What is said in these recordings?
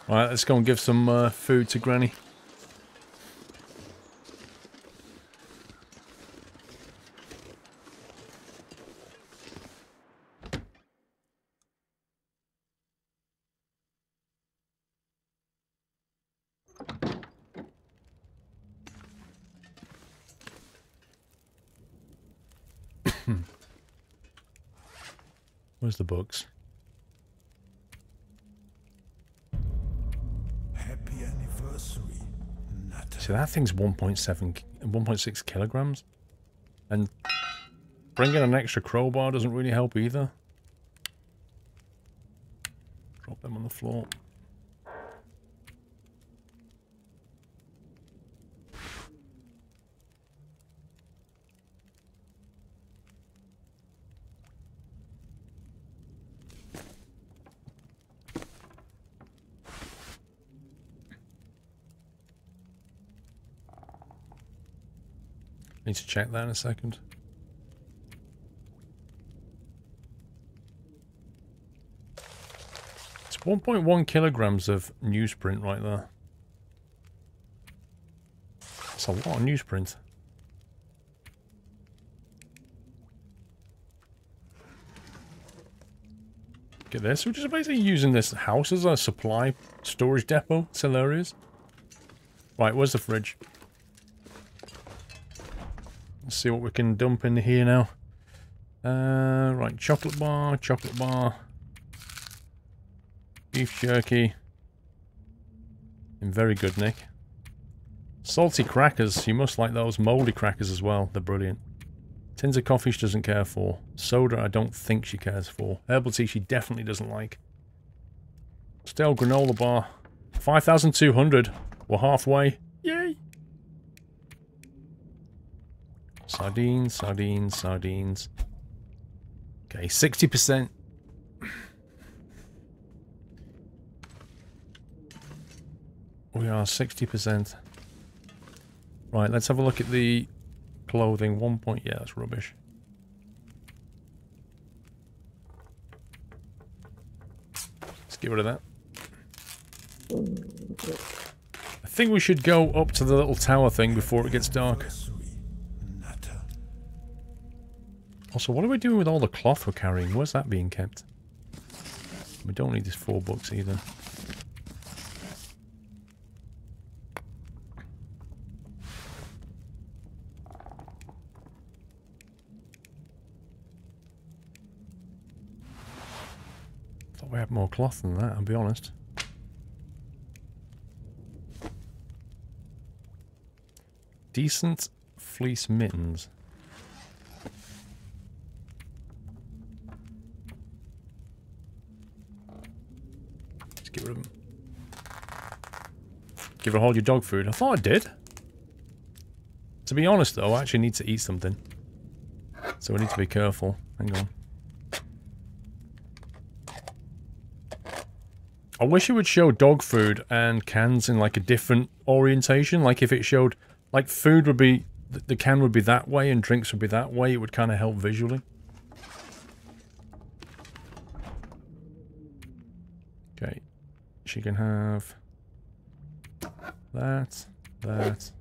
Alright, let's go and give some food to Granny. Where's the books? Happy anniversary. See, that thing's 1.6 kilograms. And bringing an extra crowbar doesn't really help either. Drop them on the floor. Need to check that in a second. It's 1.1 kilograms of newsprint right there. That's a lot of newsprint. Look at this. We're just basically using this house as a supply storage depot. It's hilarious. Right, where's the fridge? Let's see what we can dump in here now. Right, chocolate bar, beef jerky. In very good nick. Salty crackers, you must like those. Mouldy crackers as well, they're brilliant. Tins of coffee she doesn't care for. Soda I don't think she cares for. Herbal tea she definitely doesn't like. Stale granola bar. 5,200. We're halfway. Yay! Sardines, sardines, sardines. Okay, 60%. We are 60%. Right, let's have a look at the clothing. 1 point. Yeah, that's rubbish. Let's get rid of that. I think we should go up to the little tower thing before it gets dark. Also, what are we doing with all the cloth we're carrying? Where's that being kept? We don't need these 4 books either. Thought we had more cloth than that, I'll be honest. Decent fleece mittens. Get rid of them. Give her all your dog food. I thought I did. To be honest though, I actually need to eat something. So we need to be careful. Hang on. I wish it would show dog food and cans in like a different orientation. Like if it showed, like food would be, the can would be that way and drinks would be that way. It would kind of help visually. Okay. She can have that, that,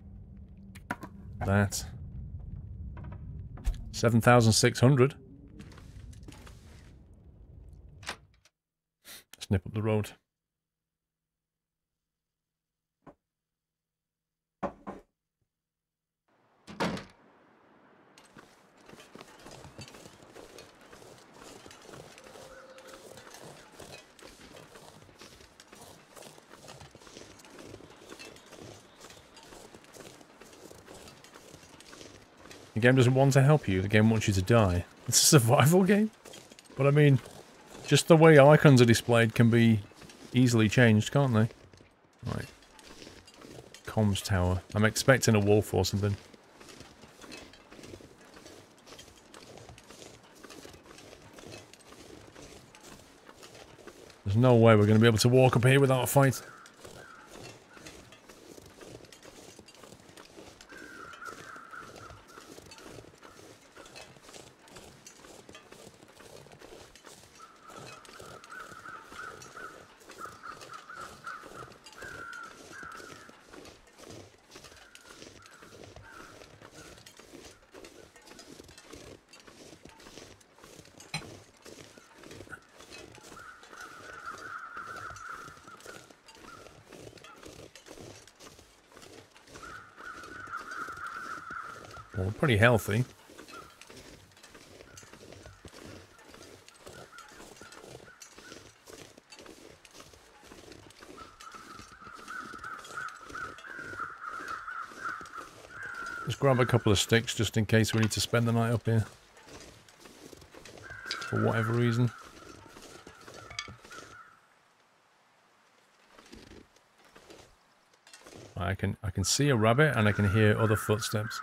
that. 7,600. Let's nip up the road. The game doesn't want to help you, the game wants you to die. It's a survival game. But I mean, just the way icons are displayed can be easily changed, can't they? Right. Comms tower. I'm expecting a wolf or something. There's no way we're going to be able to walk up here without a fight. Well, pretty healthy. Let's grab a couple of sticks just in case we need to spend the night up here. For whatever reason. I can see a rabbit and I can hear other footsteps.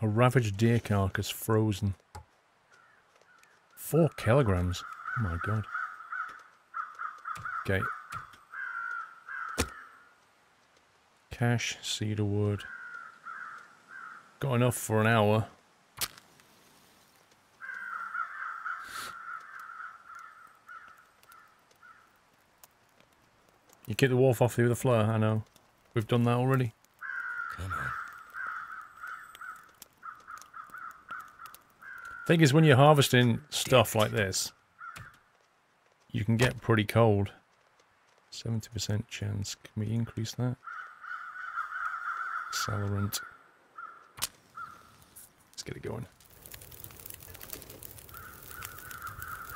A ravaged deer carcass frozen. 4 kilograms. Oh my god. Okay. Cash, cedar wood. Got enough for an hour. You kick the wolf off with a flare, I know. We've done that already. Come on. Thing is, when you're harvesting stuff like this, you can get pretty cold. 70% chance. Can we increase that? Accelerant. Let's get it going.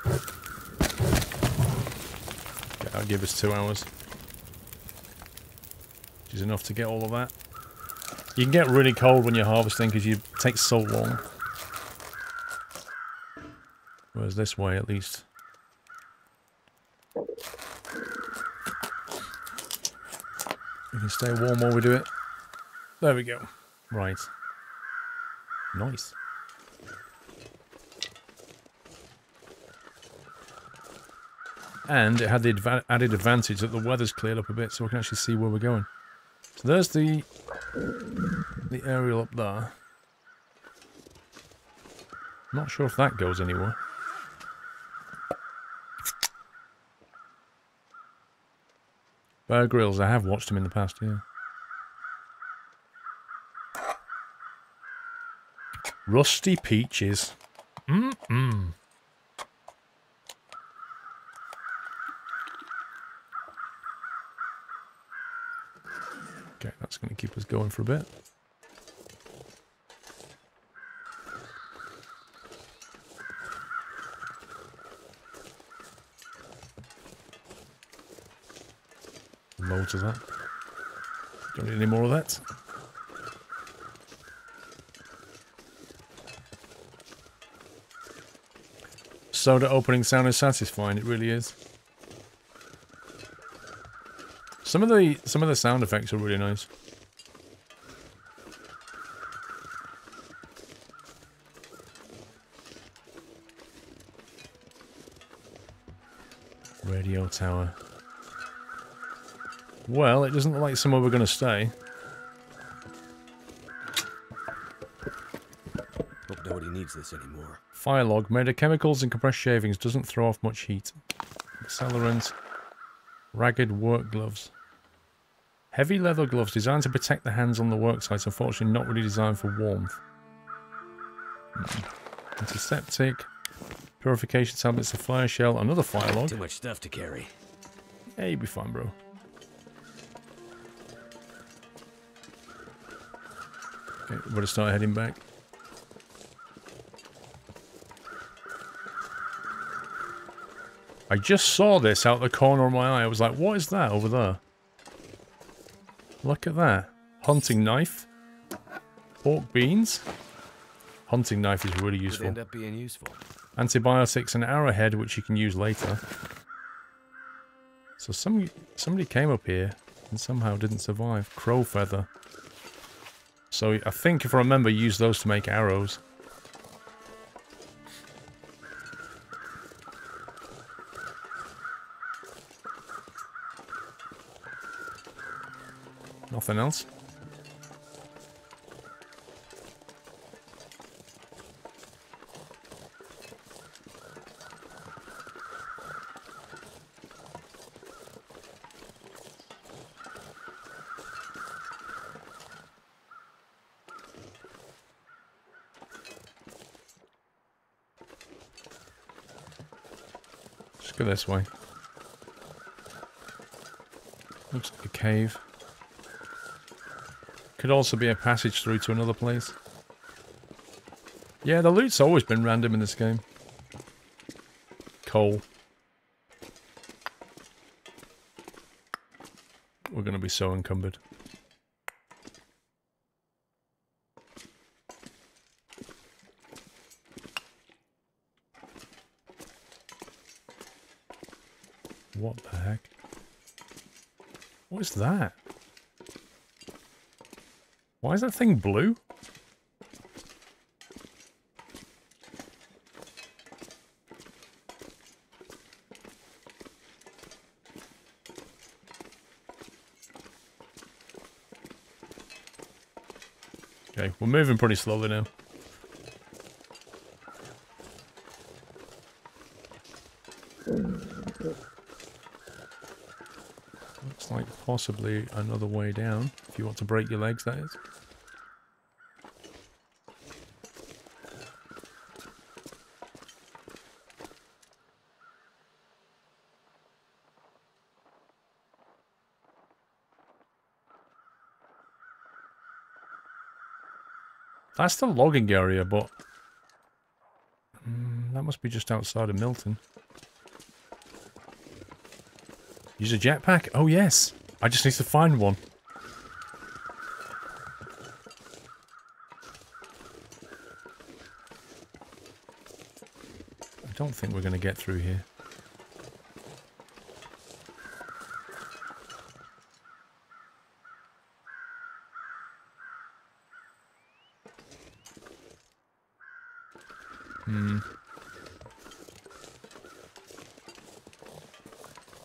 Okay, that'll give us 2 hours. Which is enough to get all of that. You can get really cold when you're harvesting because it takes so long. Whereas this way, at least. We can stay warm while we do it. There we go. Right. Nice. And it had the added advantage that the weather's cleared up a bit, so we can actually see where we're going. So there's the aerial up there. Not sure if that goes anywhere. Bear Grylls, I have watched him in the past, yeah. Rusty peaches. Mm-mm. Okay, that's going to keep us going for a bit. Loads of that. Don't need any more of that. Soda opening sound is satisfying, it really is. Some of the sound effects are really nice. Radio tower. Well, it doesn't look like somewhere we're going to stay. Hope nobody needs this anymore. Fire log made of chemicals and compressed shavings, doesn't throw off much heat. Accelerant. Ragged work gloves. Heavy leather gloves designed to protect the hands on the worksite, unfortunately not really designed for warmth. Antiseptic. Purification tablets, a fire shell, another fire log. Too much stuff to carry. Yeah, you'll be fine, bro. Okay, we better start heading back. I just saw this out the corner of my eye. I was like, what is that over there? Look at that. Hunting knife. Pork beans. Hunting knife is really useful. Could end up being useful. Antibiotics and arrowhead, which you can use later. So somebody came up here and somehow didn't survive. Crow feather. So I think, if I remember, use those to make arrows. Nothing else? Just go this way. Looks like a cave. Could also be a passage through to another place. Yeah, the loot's always been random in this game. Coal. We're going to be so encumbered. What the heck? What is that? Why is that thing blue? Okay, we're moving pretty slowly now. Looks like possibly another way down, if you want to break your legs, that is. That's the logging area, but... that must be just outside of Milton. Use a jetpack? Oh yes! I just need to find one. I don't think we're going to get through here.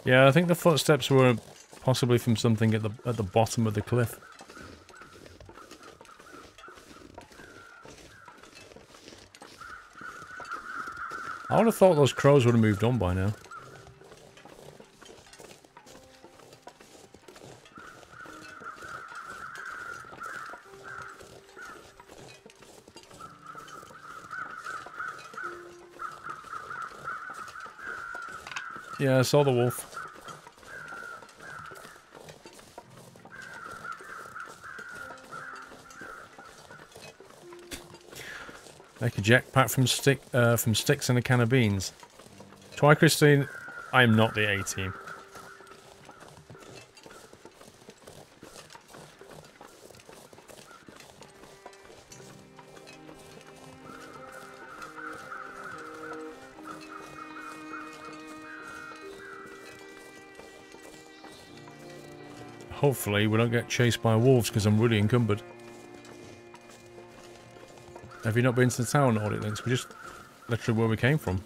Yeah, I think the footsteps were possibly from something at the bottom of the cliff. I would have thought those crows would have moved on by now. Yeah, I saw the wolf. Make a jetpack from sticks and a can of beans. Try, Christine. I am not the A-team. Hopefully we don't get chased by wolves because I'm really encumbered. Have you not been to the town, Audit Links? We're just literally where we came from.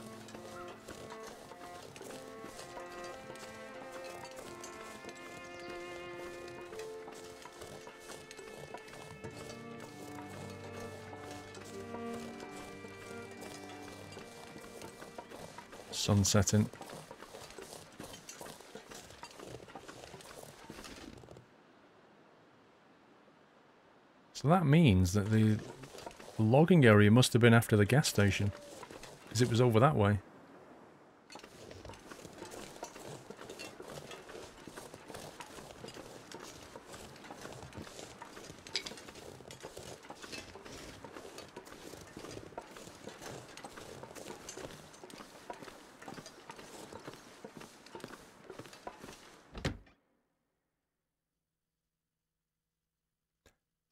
Sun setting. So that means that the logging area must have been after the gas station, because it was over that way.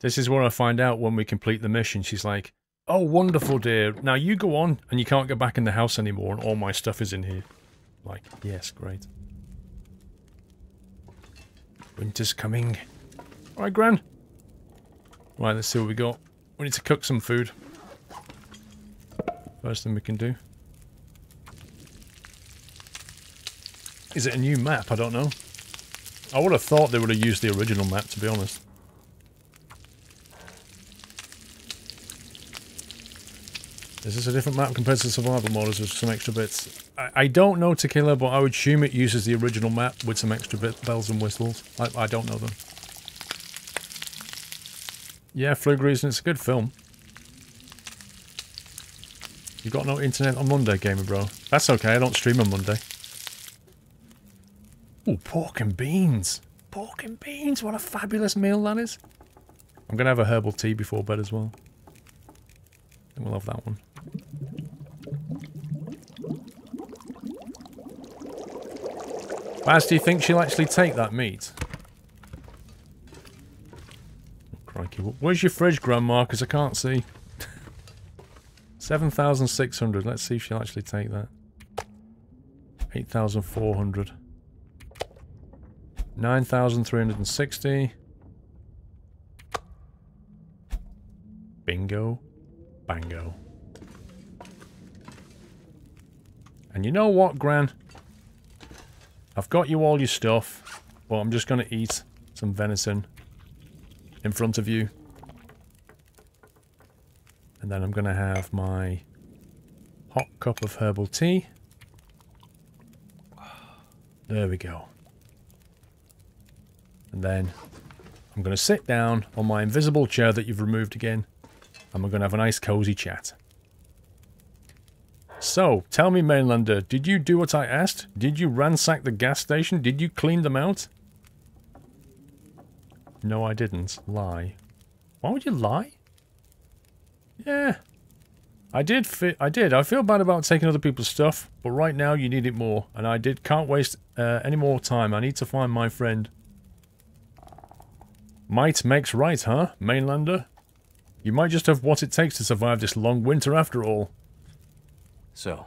This is where I find out when we complete the mission. She's like, "Oh, wonderful, dear. Now you go on, and you can't get back in the house anymore, and all my stuff is in here." Like, yes, great. Winter's coming. Alright, Gran. Right, let's see what we got. We need to cook some food. First thing we can do. Is it a new map? I don't know. I would have thought they would have used the original map, to be honest. Is this a different map compared to the survival mode? Is there some extra bits? I don't know, Tequila, but I would assume it uses the original map with some extra bells and whistles. I don't know them. Yeah, Fluke Reason, it's a good film. You got no internet on Monday, gamer bro? That's okay, I don't stream on Monday. Ooh, pork and beans. Pork and beans. What a fabulous meal that is. I'm going to have a herbal tea before bed as well. And we'll have that one. Baz, do you think she'll actually take that meat? Crikey. Where's your fridge, Grandma? Because I can't see. 7,600. Let's see if she'll actually take that. 8,400. 9,360. Bingo. Bango. And you know what, Gran? I've got you all your stuff, but I'm just going to eat some venison in front of you. And then I'm going to have my hot cup of herbal tea. There we go. And then I'm going to sit down on my invisible chair that you've removed again. And we're going to have a nice cozy chat. So, tell me, Mainlander, did you do what I asked? Did you ransack the gas station? Did you clean them out? No, I didn't. Lie. Why would you lie? Yeah. I did. I feel bad about taking other people's stuff, but right now you need it more. And I can't waste any more time. I need to find my friend. Might makes right, huh, Mainlander? You might just have what it takes to survive this long winter after all. So,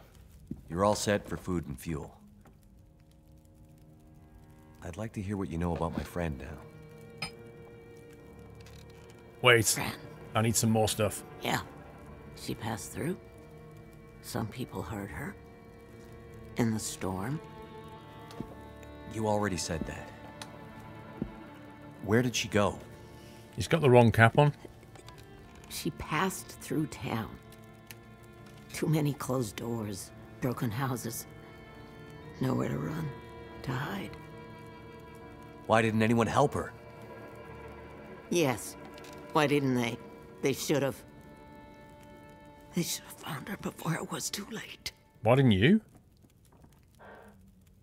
you're all set for food and fuel. I'd like to hear what you know about my friend now. Wait, Fran. I need some more stuff. Yeah. She passed through. Some people heard her. In the storm. You already said that. Where did she go? He's got the wrong cap on. She passed through town. Too many closed doors, broken houses. Nowhere to run, to hide. Why didn't anyone help her? Yes. Why didn't they? They should have. They should have found her before it was too late. Why didn't you?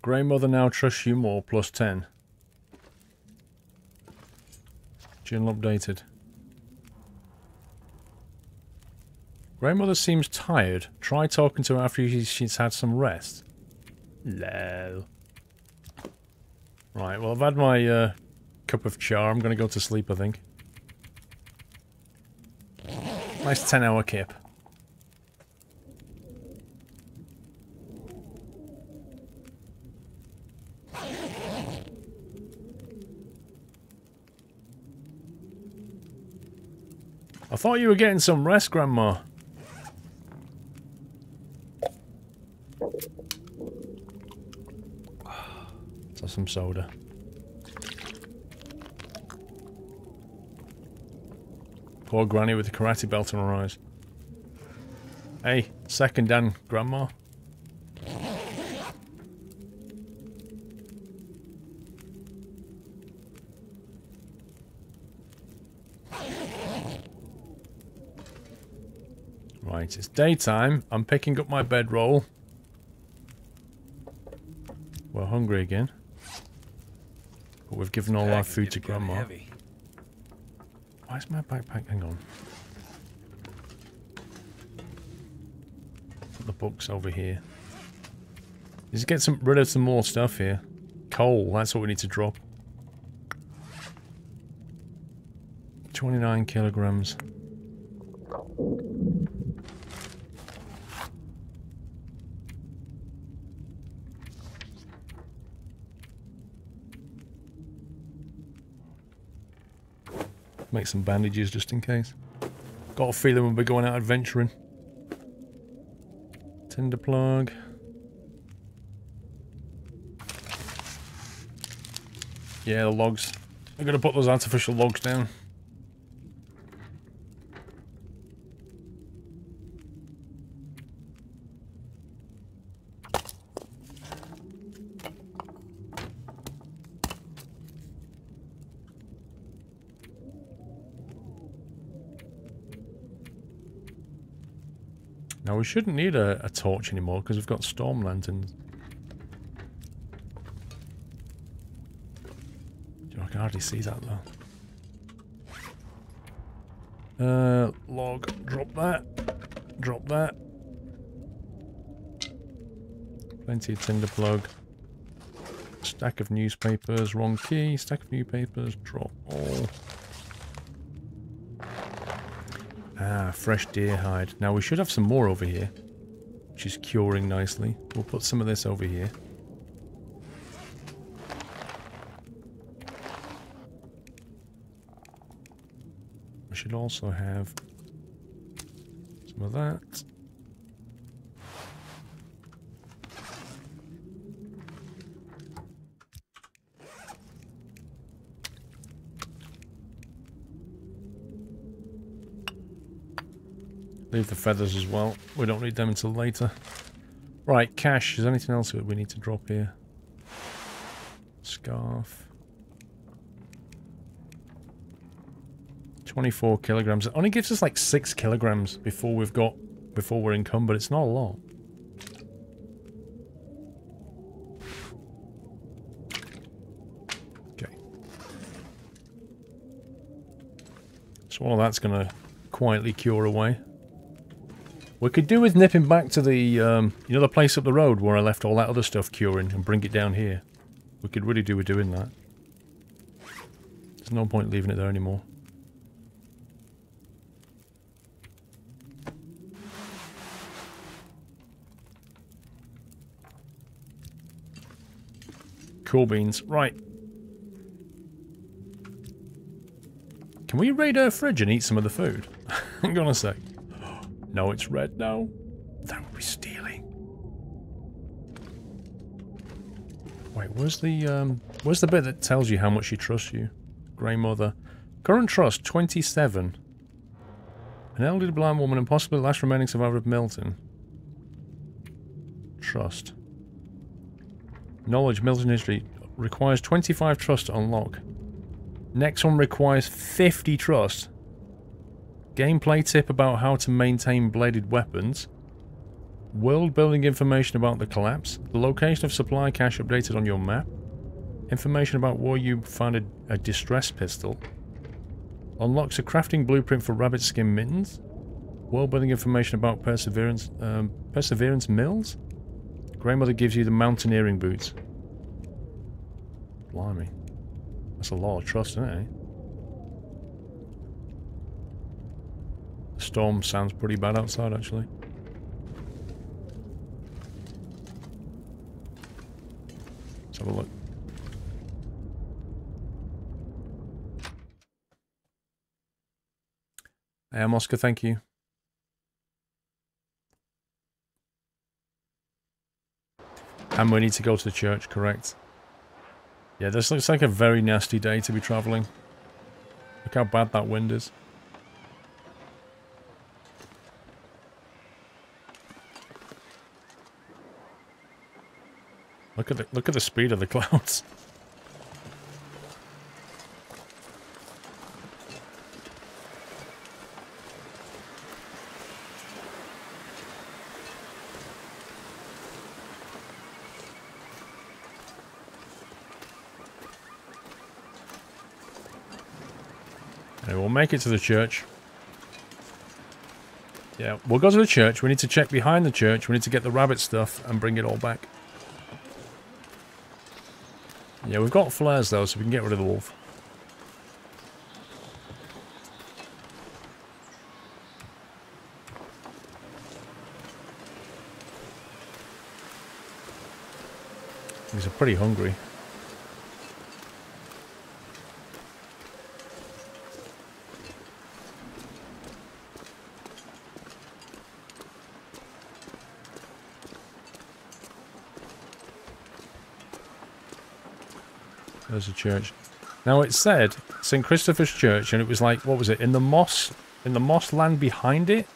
Grey Mother now trusts you more, plus 10. Journal updated. Grey Mother seems tired. Try talking to her after she's had some rest. Lol. Right, well I've had my cup of char. I'm going to go to sleep, I think. Nice 10-hour kip. I thought you were getting some rest, Grandma. Let's have some soda. Poor Granny with the karate belt on her eyes. Hey, second Dan, Grandma. Right, it's daytime. I'm picking up my bedroll. We're hungry again. But we've given all our food to Grandma. Heavy. Why is my backpack? Hang on. Put the books over here. Let's get rid of some more stuff here. Coal, that's what we need to drop. 29 kilograms. Make some bandages just in case. Got a feeling we'll be going out adventuring. Tinder plug. Yeah, the logs. I'm gonna put those artificial logs down. Now we shouldn't need a torch anymore because we've got storm lanterns. can hardly see that though. Log, drop that. Drop that. Plenty of tinder plug. Stack of newspapers, wrong key. Stack of newspapers, drop all. Ah, fresh deer hide. Now we should have some more over here, which is curing nicely. We'll put some of this over here. I should also have some of that. Leave the feathers as well. We don't need them until later. Right, cash. Is there anything else that we need to drop here? Scarf. 24 kilograms. It only gives us like 6 kilograms before we're encumbered. It's not a lot. Okay. So all of that's gonna quietly cure away. We could do with nipping back to the, you know, the place up the road where I left all that other stuff curing and bring it down here. We could really do with doing that. There's no point leaving it there anymore. Cool beans. Right. Can we raid her fridge and eat some of the food? Hang on a sec. No, it's red now. That would be stealing. Wait, where's the bit that tells you how much she trusts you? Grey Mother. Current trust, 27. An elderly blind woman and possibly the last remaining survivor of Milton. Trust. Knowledge, Milton history. Requires 25 trust to unlock. Next one requires 50 trust. Gameplay tip about how to maintain bladed weapons. World building information about the collapse. The location of supply cache updated on your map. Information about where you found a distress pistol. Unlocks a crafting blueprint for rabbit skin mittens. World building information about Perseverance Mills. Grandmother gives you the mountaineering boots. Blimey. That's a lot of trust, isn't it? The storm sounds pretty bad outside, actually. Let's have a look. Hey, Oscar, thank you. And we need to go to the church, correct? Yeah, this looks like a very nasty day to be travelling. Look how bad that wind is. Look at the speed of the clouds. We'll make it to the church. Yeah, we'll go to the church. We need to check behind the church. We need to get the rabbit stuff and bring it all back. Yeah, we've got flares though, so we can get rid of the wolf. He's pretty hungry. There's a church. Now it said St. Christopher's Church, and it was like, what was it? In the moss land behind it,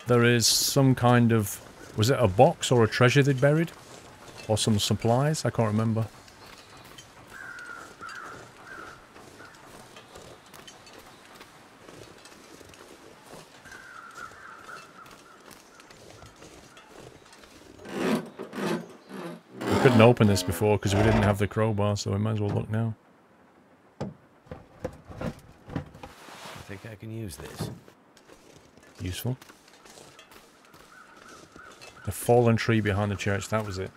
there is some kind of, was it a box or a treasure they'd buried? Or some supplies? I can't remember. We couldn't open this before because we didn't have the crowbar, so we might as well look now. can use this. Useful. The fallen tree behind the church, that was it.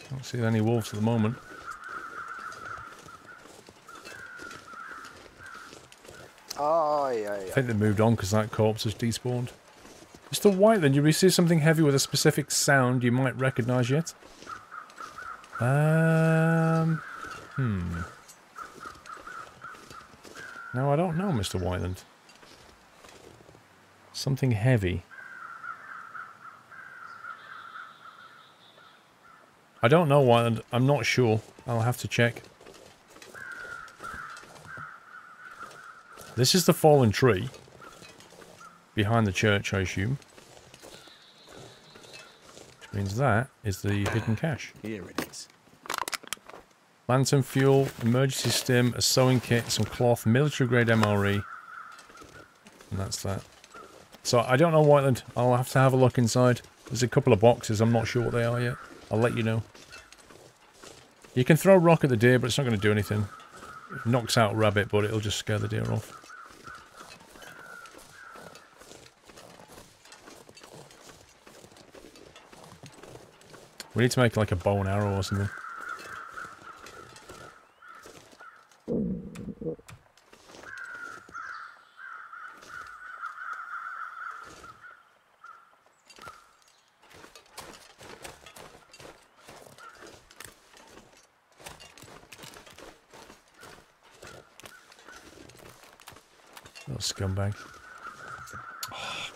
Don't see any wolves at the moment. Oh, yeah. I think they moved on because that corpse has despawned. Mr. Whiteland, you receive something heavy with a specific sound you might recognise yet? No, I don't know, Mr. Whiteland. Something heavy. I don't know, Whiteland. I'm not sure. I'll have to check. This is the fallen tree. Behind the church, I assume. Which means that is the hidden cache. Here it is. Lantern fuel, emergency stim, a sewing kit, some cloth, military grade MRE. And that's that. So I don't know, Whiteland. I'll have to have a look inside. There's a couple of boxes. I'm not sure what they are yet. I'll let you know. You can throw a rock at the deer, but it's not going to do anything. It knocks out a rabbit, but it'll just scare the deer off. We need to make like a bow and arrow or something. Little scumbag. Oh,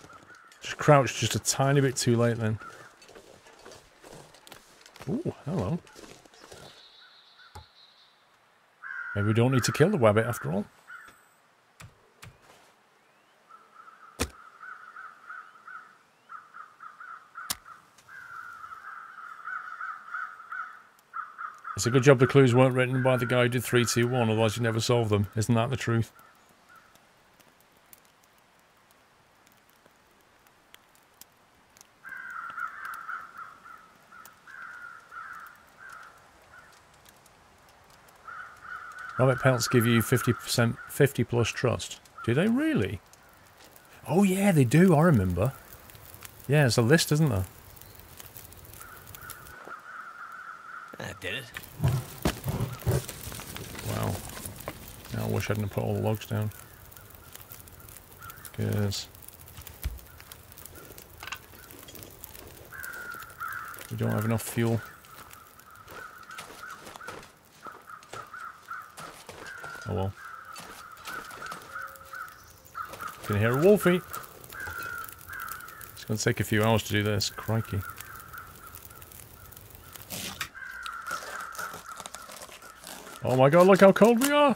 just crouched just a tiny bit too late then. Ooh, hello. Maybe we don't need to kill the wabbit after all. It's a good job the clues weren't written by the guy who did 3-2-1, otherwise you'd never solve them. Isn't that the truth? Rabbit pelts give you 50%, 50 plus trust. Do they really? Oh yeah, they do, I remember. Yeah, there's a list, isn't there? That did it. Wow. Now I wish I hadn't put all the logs down. Because we don't have enough fuel. Oh well. Can hear a wolfie. It's going to take a few hours to do this. Crikey. Oh my god, look how cold we are!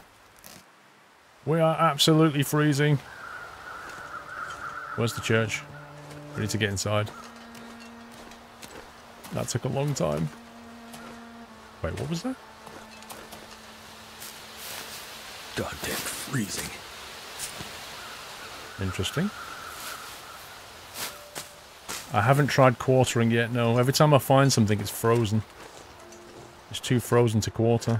We are absolutely freezing. Where's the church? We need to get inside. That took a long time. Wait, what was that? Goddamn freezing. Interesting. I haven't tried quartering yet, no. Every time I find something, it's frozen. It's too frozen to quarter.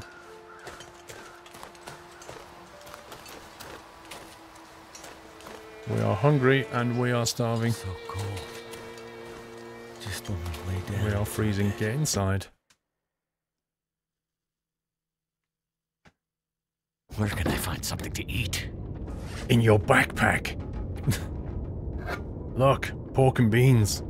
We are hungry and we are starving. So cold. Just when we lay down. We are freezing. Get inside. Where can I find something to eat? In your backpack. Look, pork and beans.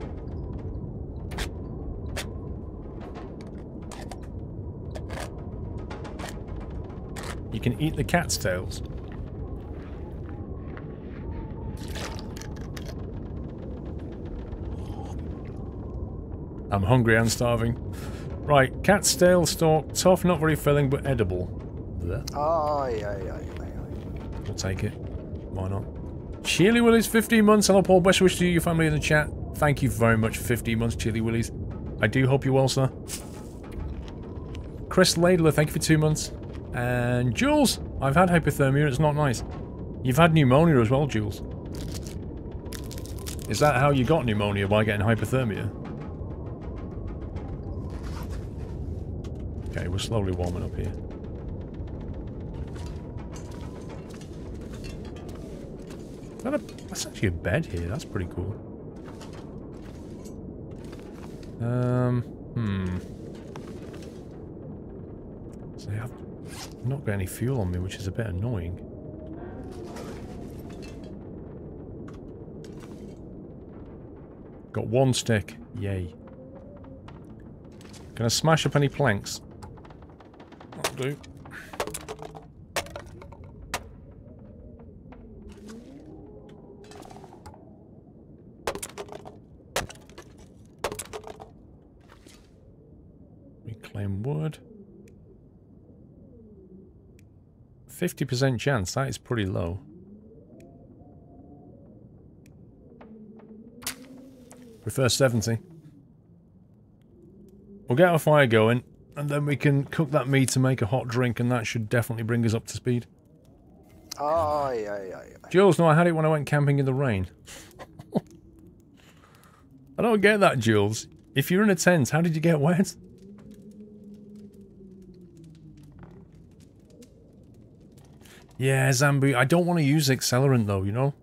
You can eat the cat's tails. I'm hungry and starving. Right, cat's tail stalk, tough, not very filling, but edible. Blech. Oh, yeah. We'll take it. Why not? Chili Willies, 15 months. Hello, Paul. Best wishes to you, your family in the chat. Thank you very much for 15 months, Chili Willies. I do hope you're well, sir. Chris Ladler, thank you for 2 months. And Jules, I've had hypothermia, it's not nice. You've had pneumonia as well, Jules. Is that how you got pneumonia, by getting hypothermia? Okay, we're slowly warming up here. That's actually a bed here, that's pretty cool. So I've not got any fuel on me, which is a bit annoying. Got 1 stick. Yay. Can I smash up any planks? That'll do. Reclaim wood. 50% chance. That is pretty low. Prefer 70. We'll get our fire going, and then we can cook that meat to make a hot drink, and that should definitely bring us up to speed. Aye, aye, aye, aye. Jules, no, I had it when I went camping in the rain. I don't get that, Jules. If you're in a tent, how did you get wet? Yeah, Zambu, I don't want to use accelerant though, you know?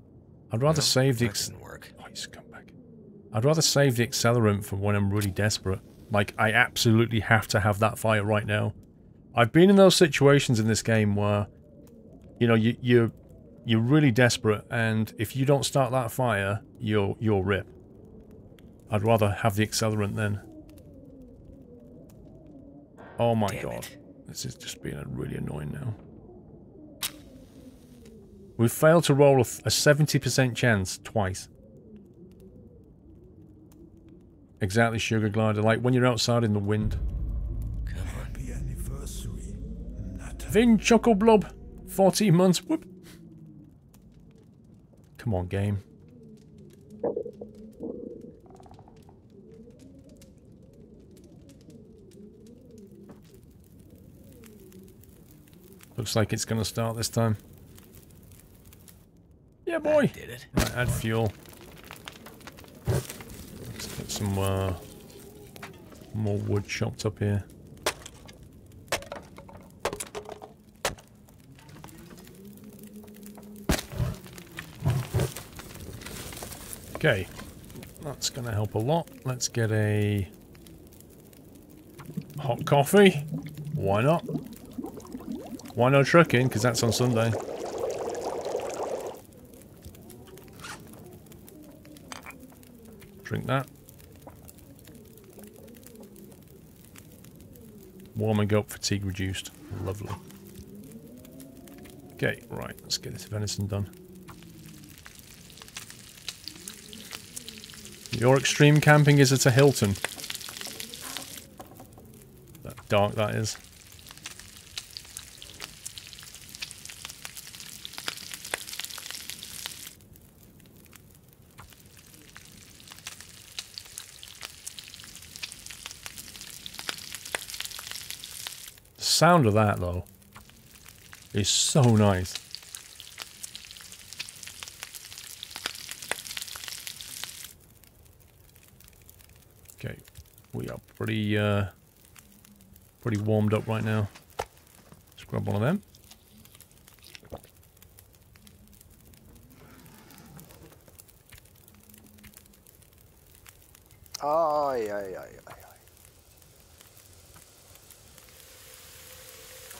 I'd rather save the I'd rather save the accelerant for when I'm really desperate. Like, I absolutely have to have that fire right now. I've been in those situations in this game where, you know, you're really desperate, and if you don't start that fire, you'll rip. I'd rather have the accelerant then. Oh my god. This is just being really annoying now. We've failed to roll a 70% chance twice. Exactly, Sugar Glider. Like when you're outside in the wind. Come on. Happy anniversary, Natalie. Vin Chuckleblub. 14 months. Whoop. Come on, game. Looks like it's going to start this time. Yeah, boy. Did it? Right, add fuel. Let's get some more wood chopped up here. Okay, that's going to help a lot. Let's get a hot coffee. Why not? Why no trucking? Because that's on Sunday. Drink that. Warming up, fatigue reduced. Lovely. Okay, right, let's get this venison done. Your extreme camping is at a Hilton. That dark that is. The sound of that, though, is so nice. Okay, we are pretty warmed up right now. Let's grab one of them. Aye, aye, aye, aye.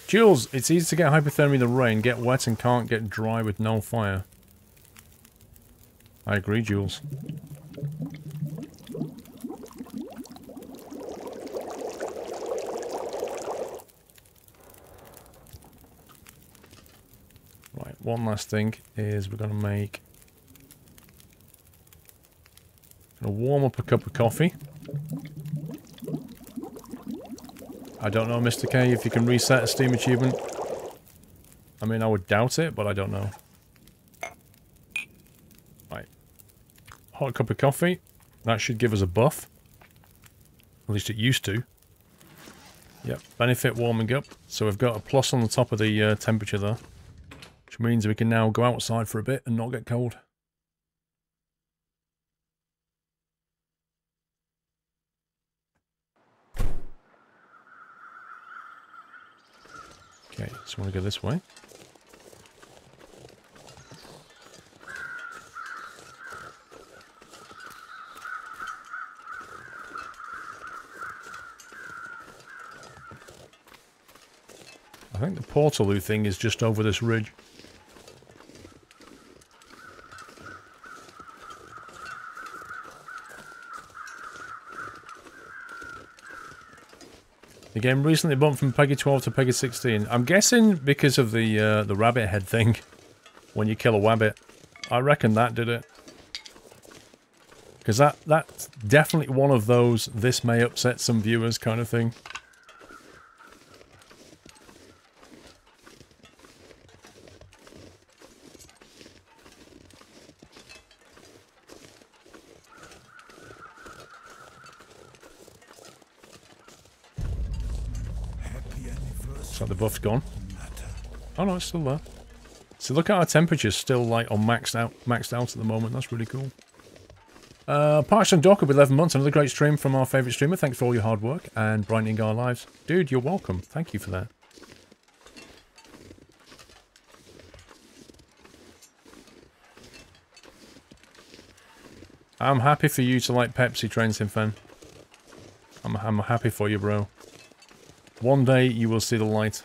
Jules, it's easy to get hypothermia in the rain, get wet and can't get dry with no fire. I agree, Jules. Right, one last thing is we're going to make... Gonna warm up a cup of coffee. I don't know, Mr. K, if you can reset a Steam achievement. I mean, I would doubt it, but I don't know. Right. Hot cup of coffee. That should give us a buff. At least it used to. Yep, benefit warming up. So we've got a plus on the top of the temperature there. Which means we can now go outside for a bit and not get cold. Okay, so I want to go this way. I think the Portaloo thing is just over this ridge. The game recently bumped from Peggy 12 to Peggy 16. I'm guessing because of the rabbit head thing. When you kill a wabbit. I reckon that did it. Because that's definitely one of those this may upset some viewers kind of thing. Looks like the buff's gone. Oh no, it's still there. So look at our temperatures still like on maxed out at the moment. That's really cool. Parks and Docker with 11 months. Another great stream from our favourite streamer. Thanks for all your hard work and brightening our lives. Dude, you're welcome. Thank you for that. I'm happy for you to like Pepsi, Train Fan. I'm happy for you, bro. One day you will see the light.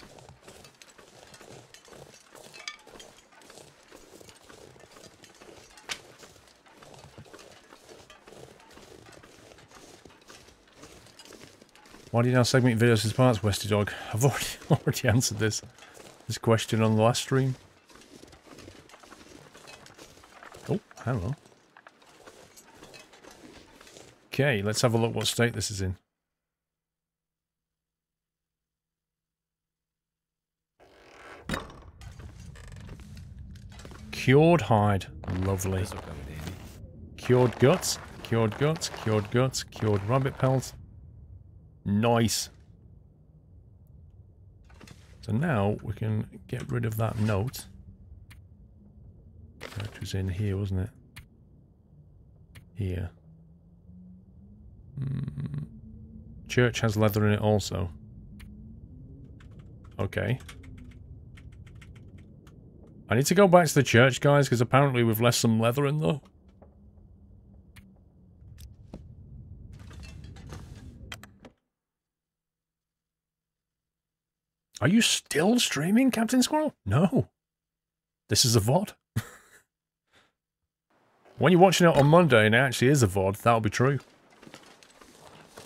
Why do you now segment videos as parts, Westy Dog? I've already answered this question on the last stream. Oh, hello. Okay, let's have a look what state this is in. Cured hide. Lovely. Cured guts. Cured guts. Cured guts. Cured rabbit pelt. Nice. So now we can get rid of that note. That was in here, wasn't it? Here. Church has leather in it also. Okay. I need to go back to the church, guys, because apparently we've left some leather in there. Are you still streaming, Captain Squirrel? No. This is a VOD. When you're watching it on Monday and it actually is a VOD, that'll be true.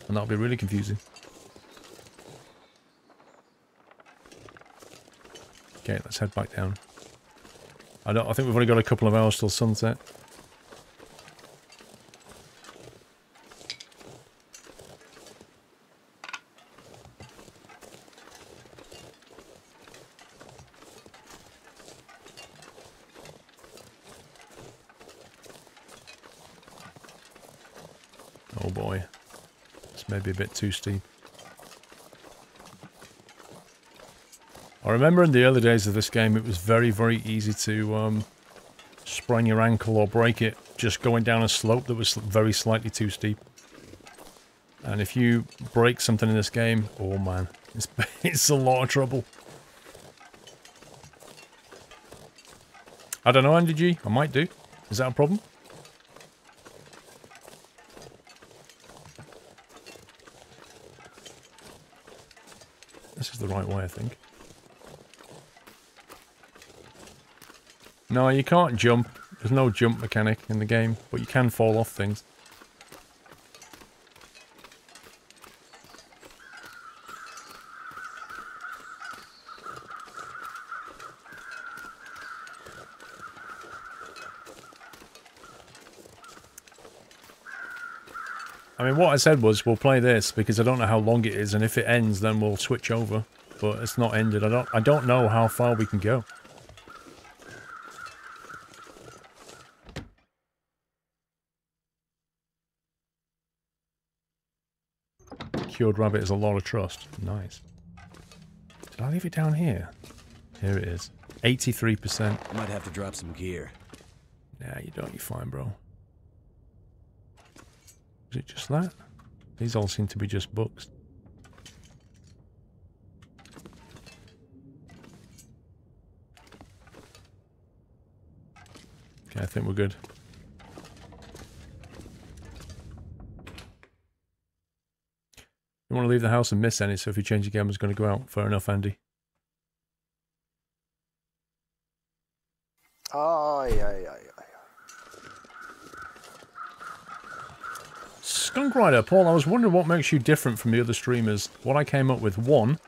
And that'll be really confusing. Okay, let's head back down. I think we've only got a couple of hours till sunset. Oh boy. This may be a bit too steep. I remember in the early days of this game, it was very, very easy to sprain your ankle or break it just going down a slope that was very slightly too steep. And if you break something in this game, oh man, it's a lot of trouble. I don't know, Andy G. I might do. Is that a problem? This is the right way, I think. No, you can't jump. There's no jump mechanic in the game, but you can fall off things. I mean, what I said was, we'll play this, because I don't know how long it is, and if it ends, then we'll switch over. But it's not ended. I don't know how far we can go. cured rabbit is a lot of trust. Nice. Did I leave it down here? Here it is. 83%. Might have to drop some gear. Nah, you don't. You're fine, bro. Is it just that? These all seem to be just books. Okay, I think we're good. You want to leave the house and miss any, so if you change your game, it's going to go out. Fair enough, Andy. Aye, aye, aye, aye. Skunk Rider, Paul, I was wondering what makes you different from the other streamers. What I came up with, 1,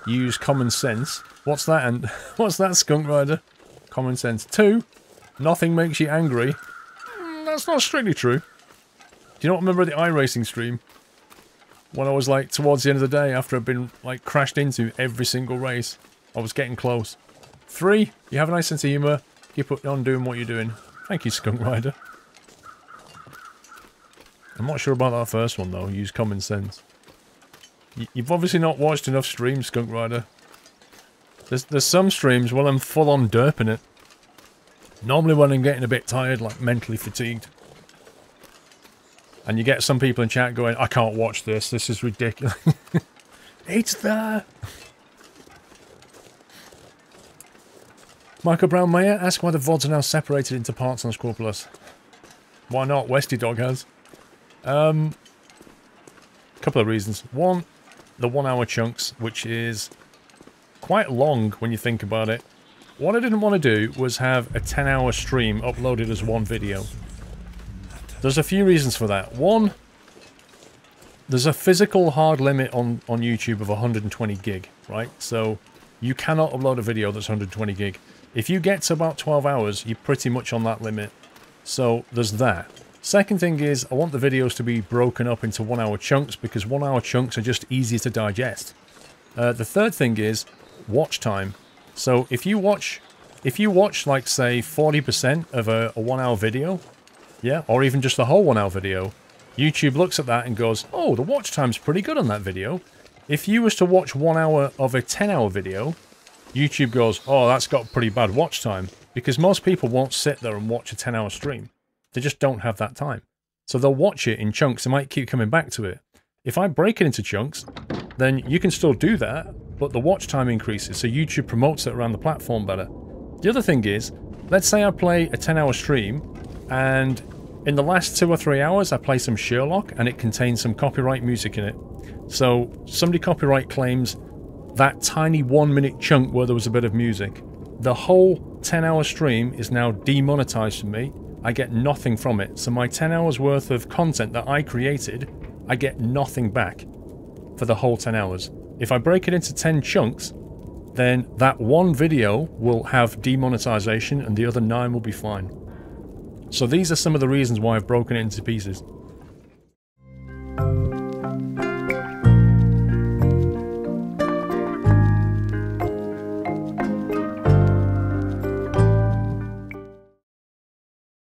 use common sense. What's that, and what's that, Skunk Rider? Common sense. 2, nothing makes you angry. That's not strictly true. Do you not remember the iRacing stream? When I was like towards the end of the day after I'd been like crashed into every single race. I was getting close. 3, you have a nice sense of humour. Keep on doing what you're doing. Thank you, Skunk Rider. I'm not sure about that first one though. Use common sense. You've obviously not watched enough streams, Skunk Rider. There's some streams where I'm full on derping it. Normally when I'm getting a bit tired, like mentally fatigued. And you get some people in chat going, I can't watch this, this is ridiculous. It's there! Michael Brown Mayer, ask why the VODs are now separated into parts on SquirrelPlus. Why not? Westy Dog has. Couple of reasons. 1, the 1 hour chunks, which is quite long when you think about it. What I didn't want to do was have a 10-hour stream uploaded as one video. There's a few reasons for that. 1, there's a physical hard limit on YouTube of 120 gig, right? So you cannot upload a video that's 120 gig. If you get to about 12 hours, you're pretty much on that limit. So there's that. Second thing is, I want the videos to be broken up into 1 hour chunks because 1 hour chunks are just easier to digest. The third thing is watch time. So if you watch like say 40% of a 1 hour video, yeah, or even just the whole 1 hour video, YouTube looks at that and goes, oh, the watch time's pretty good on that video. If you was to watch 1 hour of a 10-hour video, YouTube goes, oh, that's got pretty bad watch time. Because most people won't sit there and watch a 10-hour stream. They just don't have that time. So they'll watch it in chunks and might keep coming back to it. If I break it into chunks, then you can still do that, but the watch time increases, so YouTube promotes it around the platform better. The other thing is, let's say I play a 10-hour stream, and in the last 2 or 3 hours I play some Sherlock, and it contains some copyright music in it. So somebody copyright claims that tiny 1 minute chunk where there was a bit of music. The whole 10-hour stream is now demonetized from me. I get nothing from it. So my 10 hours worth of content that I created, I get nothing back for the whole 10 hours. If I break it into 10 chunks, then that one video will have demonetization and the other 9 will be fine. So these are some of the reasons why I've broken it into pieces.